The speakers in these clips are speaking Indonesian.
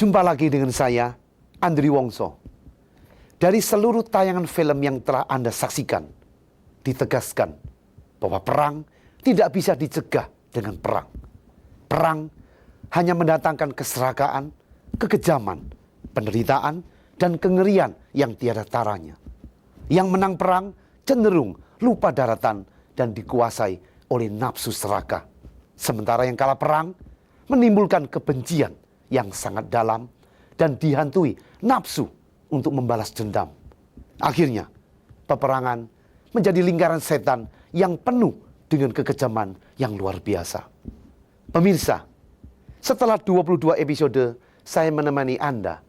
Jumpa lagi dengan saya, Andri Wongso. Dari seluruh tayangan film yang telah Anda saksikan, ditegaskan bahwa perang tidak bisa dicegah dengan perang. Perang hanya mendatangkan keserakahan, kekejaman, penderitaan, dan kengerian yang tiada taranya. Yang menang perang cenderung lupa daratan dan dikuasai oleh nafsu serakah. Sementara yang kalah perang menimbulkan kebencian yang sangat dalam dan dihantui nafsu untuk membalas dendam. Akhirnya, peperangan menjadi lingkaran setan yang penuh dengan kekejaman yang luar biasa. Pemirsa, setelah 22 episode saya menemani Anda,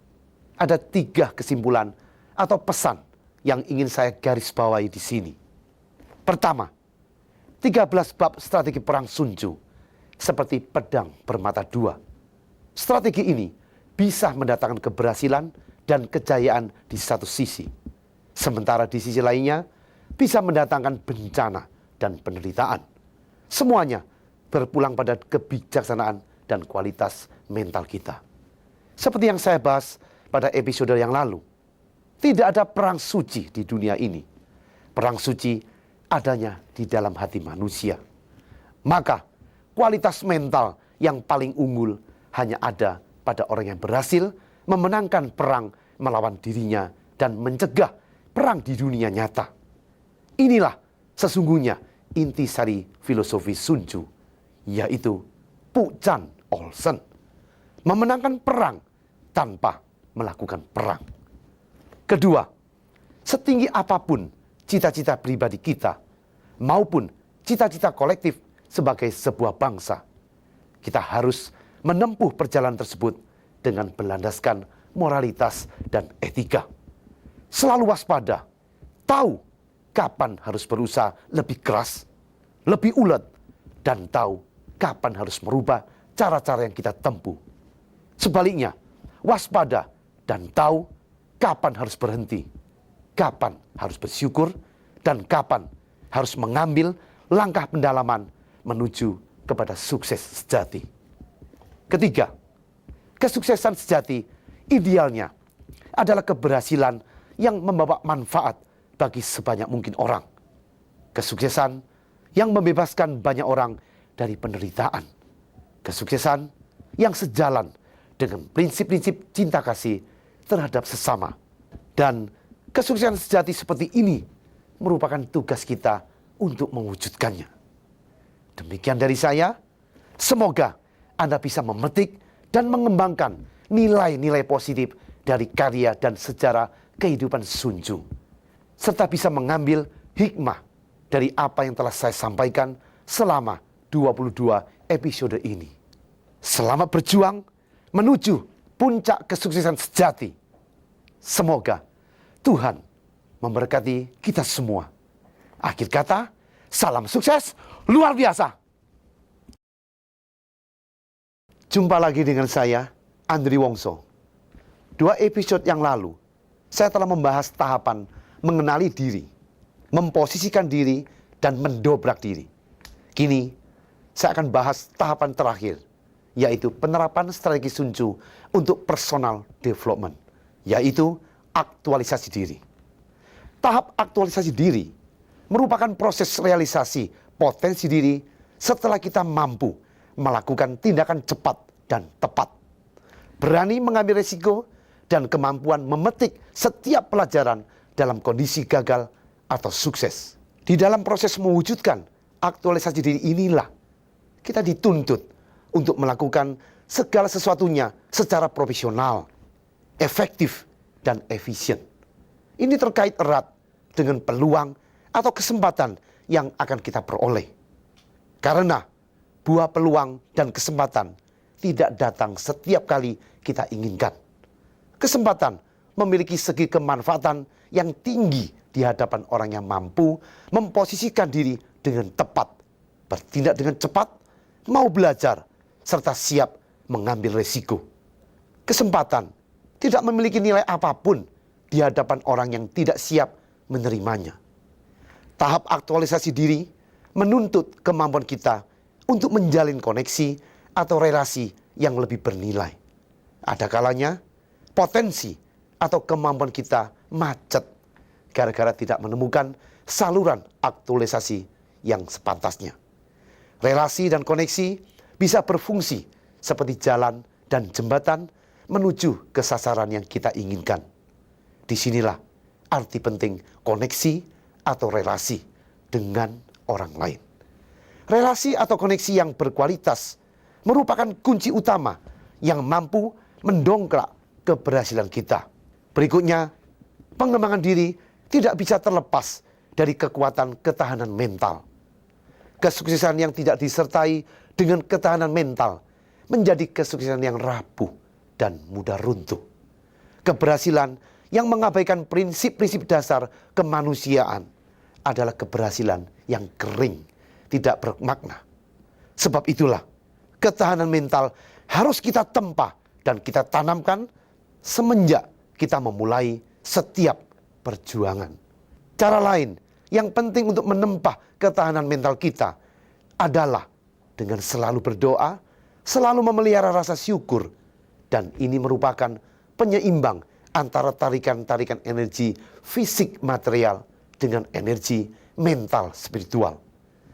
ada 3 kesimpulan atau pesan yang ingin saya garis bawahi di sini. Pertama, 13 bab strategi perang Sun Tzu seperti pedang bermata dua. Strategi ini bisa mendatangkan keberhasilan dan kejayaan di satu sisi. Sementara di sisi lainnya bisa mendatangkan bencana dan penderitaan. Semuanya berpulang pada kebijaksanaan dan kualitas mental kita. Seperti yang saya bahas pada episode yang lalu, tidak ada perang suci di dunia ini. Perang suci adanya di dalam hati manusia. Maka kualitas mental yang paling unggul hanya ada pada orang yang berhasil memenangkan perang melawan dirinya dan mencegah perang di dunia nyata. Inilah sesungguhnya intisari filosofi Sun Tzu, yaitu Pu Chan Olsen. Memenangkan perang tanpa melakukan perang. Kedua, setinggi apapun cita-cita pribadi kita maupun cita-cita kolektif sebagai sebuah bangsa, kita harus menempuh perjalanan tersebut dengan berlandaskan moralitas dan etika. Selalu waspada, tahu kapan harus berusaha lebih keras, lebih ulet, dan tahu kapan harus merubah cara-cara yang kita tempuh. Sebaliknya, waspada dan tahu kapan harus berhenti, kapan harus bersyukur, dan kapan harus mengambil langkah pendalaman menuju kepada sukses sejati. Ketiga, kesuksesan sejati idealnya adalah keberhasilan yang membawa manfaat bagi sebanyak mungkin orang. Kesuksesan yang membebaskan banyak orang dari penderitaan. Kesuksesan yang sejalan dengan prinsip-prinsip cinta kasih terhadap sesama. Dan kesuksesan sejati seperti ini merupakan tugas kita untuk mewujudkannya. Demikian dari saya, semoga Anda bisa memetik dan mengembangkan nilai-nilai positif dari karya dan sejarah kehidupan Sun Tzu, serta bisa mengambil hikmah dari apa yang telah saya sampaikan selama 22 episode ini. Selamat berjuang menuju puncak kesuksesan sejati. Semoga Tuhan memberkati kita semua. Akhir kata, salam sukses luar biasa. Jumpa lagi dengan saya, Andri Wongso. 2 episode yang lalu, saya telah membahas tahapan mengenali diri, memposisikan diri, dan mendobrak diri. Kini, saya akan bahas tahapan terakhir, yaitu penerapan strategi Sun Tzu untuk personal development, yaitu aktualisasi diri. Tahap aktualisasi diri merupakan proses realisasi potensi diri setelah kita mampu melakukan tindakan cepat dan tepat, berani mengambil risiko, dan kemampuan memetik setiap pelajaran dalam kondisi gagal atau sukses. Di dalam proses mewujudkan aktualisasi diri inilah kita dituntut untuk melakukan segala sesuatunya secara profesional, efektif, dan efisien. Ini terkait erat dengan peluang atau kesempatan yang akan kita peroleh. Karena buah peluang dan kesempatan tidak datang setiap kali kita inginkan. Kesempatan memiliki segi kemanfaatan yang tinggi di hadapan orang yang mampu memposisikan diri dengan tepat, bertindak dengan cepat, mau belajar, serta siap mengambil resiko. Kesempatan tidak memiliki nilai apapun di hadapan orang yang tidak siap menerimanya. Tahap aktualisasi diri menuntut kemampuan kita untuk menjalin koneksi atau relasi yang lebih bernilai. Ada kalanya potensi atau kemampuan kita macet gara-gara tidak menemukan saluran aktualisasi yang sepantasnya. Relasi dan koneksi bisa berfungsi seperti jalan dan jembatan menuju ke sasaran yang kita inginkan. Disinilah arti penting koneksi atau relasi dengan orang lain. Relasi atau koneksi yang berkualitas merupakan kunci utama yang mampu mendongkrak keberhasilan kita. Berikutnya, pengembangan diri tidak bisa terlepas dari kekuatan ketahanan mental. Kesuksesan yang tidak disertai dengan ketahanan mental menjadi kesuksesan yang rapuh dan mudah runtuh. Keberhasilan yang mengabaikan prinsip-prinsip dasar kemanusiaan adalah keberhasilan yang kering, tidak bermakna. Sebab itulah, ketahanan mental harus kita tempa dan kita tanamkan semenjak kita memulai setiap perjuangan. Cara lain yang penting untuk menempa ketahanan mental kita adalah dengan selalu berdoa, selalu memelihara rasa syukur. Dan ini merupakan penyeimbang antara tarikan-tarikan energi fisik material dengan energi mental spiritual.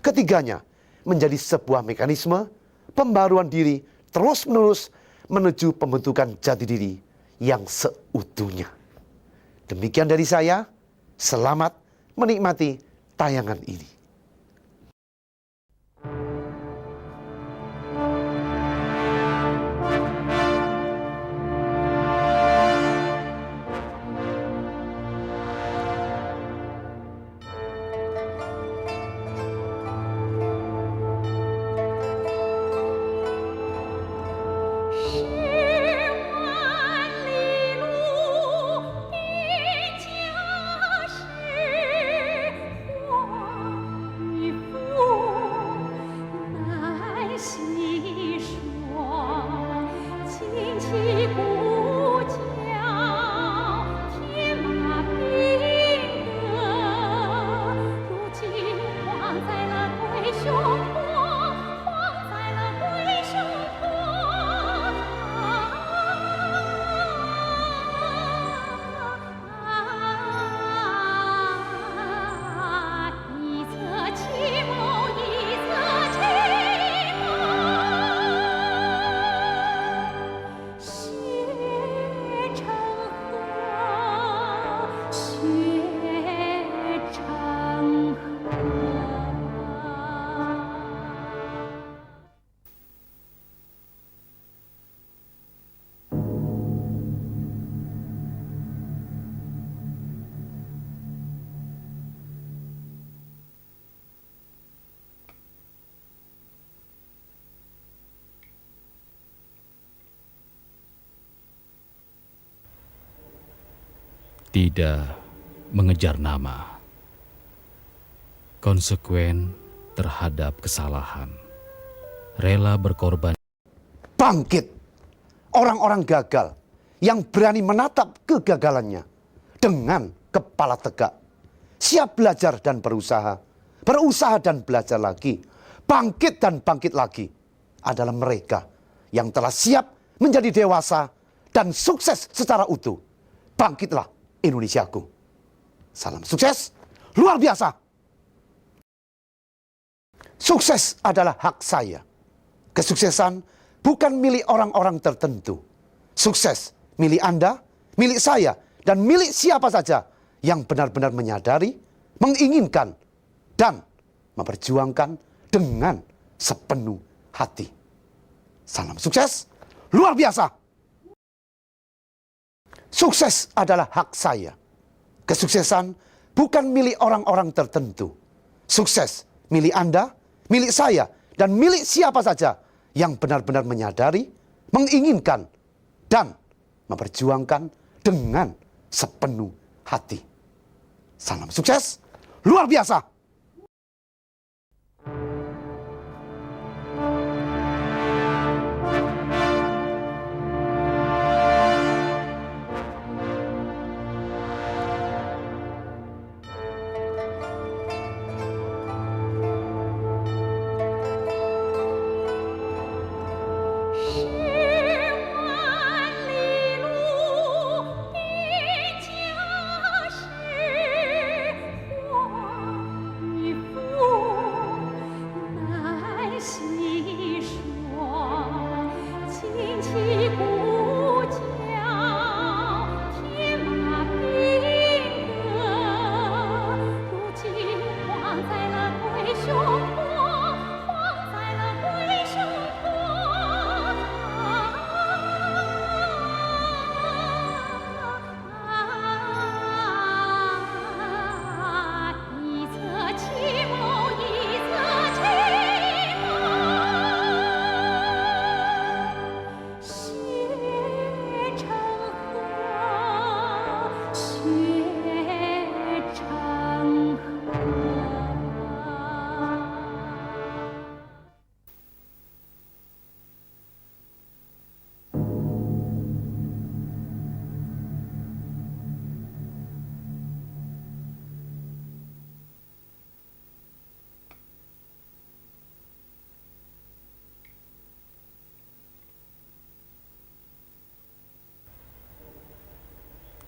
Ketiganya menjadi sebuah mekanisme pembaruan diri terus-menerus menuju pembentukan jati diri yang seutuhnya. Demikian dari saya, selamat menikmati tayangan ini. Tidak mengejar nama, konsekuen terhadap kesalahan, rela berkorban. Bangkit orang-orang gagal yang berani menatap kegagalannya dengan kepala tegak. Siap belajar dan berusaha, berusaha dan belajar lagi, bangkit dan bangkit lagi. Adalah mereka yang telah siap menjadi dewasa dan sukses secara utuh. Bangkitlah Indonesiaku. Salam sukses luar biasa. Sukses adalah hak saya. Kesuksesan bukan milik orang-orang tertentu. Sukses milik Anda, milik saya, dan milik siapa saja yang benar-benar menyadari, menginginkan, dan memperjuangkan dengan sepenuh hati. Salam sukses luar biasa. Sukses adalah hak saya. Kesuksesan bukan milik orang-orang tertentu. Sukses milik Anda, milik saya, dan milik siapa saja yang benar-benar menyadari, menginginkan, dan memperjuangkan dengan sepenuh hati. Salam sukses luar biasa.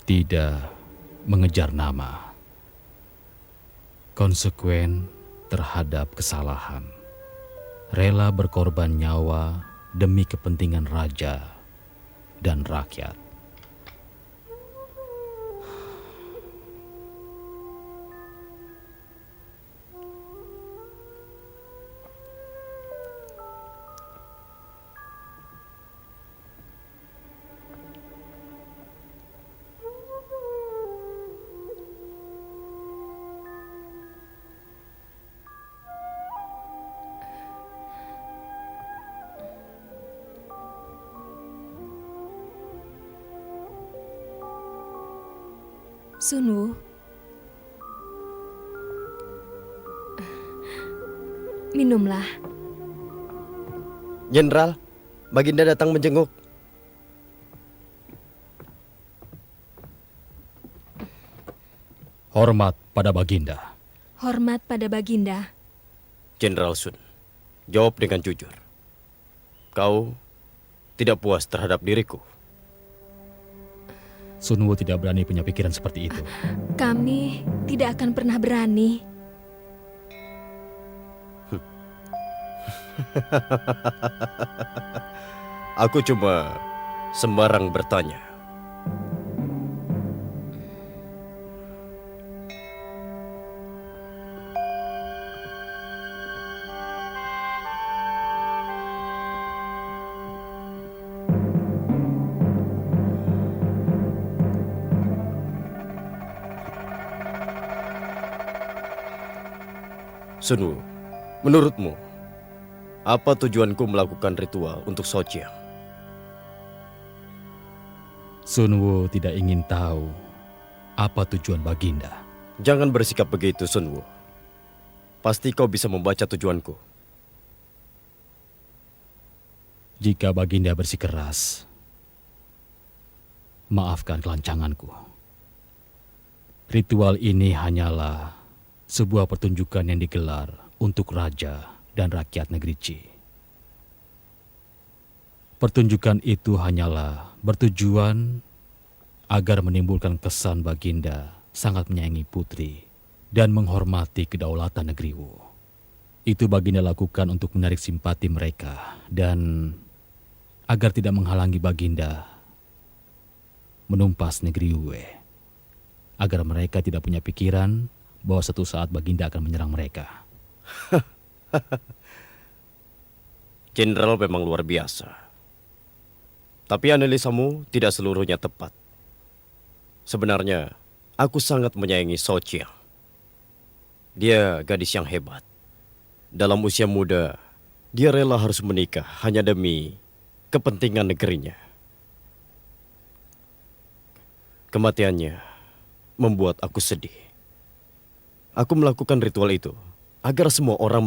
tidak mengejar nama, konsekuen terhadap kesalahan, rela berkorban nyawa demi kepentingan raja dan rakyat. Sunwu, minumlah. Jenderal, Baginda datang menjenguk. Hormat pada Baginda. Hormat pada Baginda. Jenderal Sun, jawab dengan jujur. Kau tidak puas terhadap diriku? Sunwu tidak berani punya pikiran seperti itu. Kami tidak akan pernah berani. Aku cuma sembarang bertanya. Sunwu, menurutmu, apa tujuanku melakukan ritual untuk Sochiang? Sunwu tidak ingin tahu apa tujuan Baginda. Jangan bersikap begitu, Sunwu. Pasti kau bisa membaca tujuanku. Jika Baginda bersikeras, maafkan kelancanganku. Ritual ini hanyalah sebuah pertunjukan yang digelar untuk raja dan rakyat negeri Qi. Pertunjukan itu hanyalah bertujuan agar menimbulkan kesan Baginda sangat menyayangi putri dan menghormati kedaulatan negeri Wu. Itu Baginda lakukan untuk menarik simpati mereka dan agar tidak menghalangi Baginda menumpas negeri Wei, agar mereka tidak punya pikiran bahwa suatu saat Baginda akan menyerang mereka. Jenderal memang luar biasa. Tapi analisamu tidak seluruhnya tepat. Sebenarnya, aku sangat menyayangi Sochiang. Dia gadis yang hebat. Dalam usia muda, dia rela harus menikah hanya demi kepentingan negerinya. Kematiannya membuat aku sedih. Aku melakukan ritual itu agar semua orang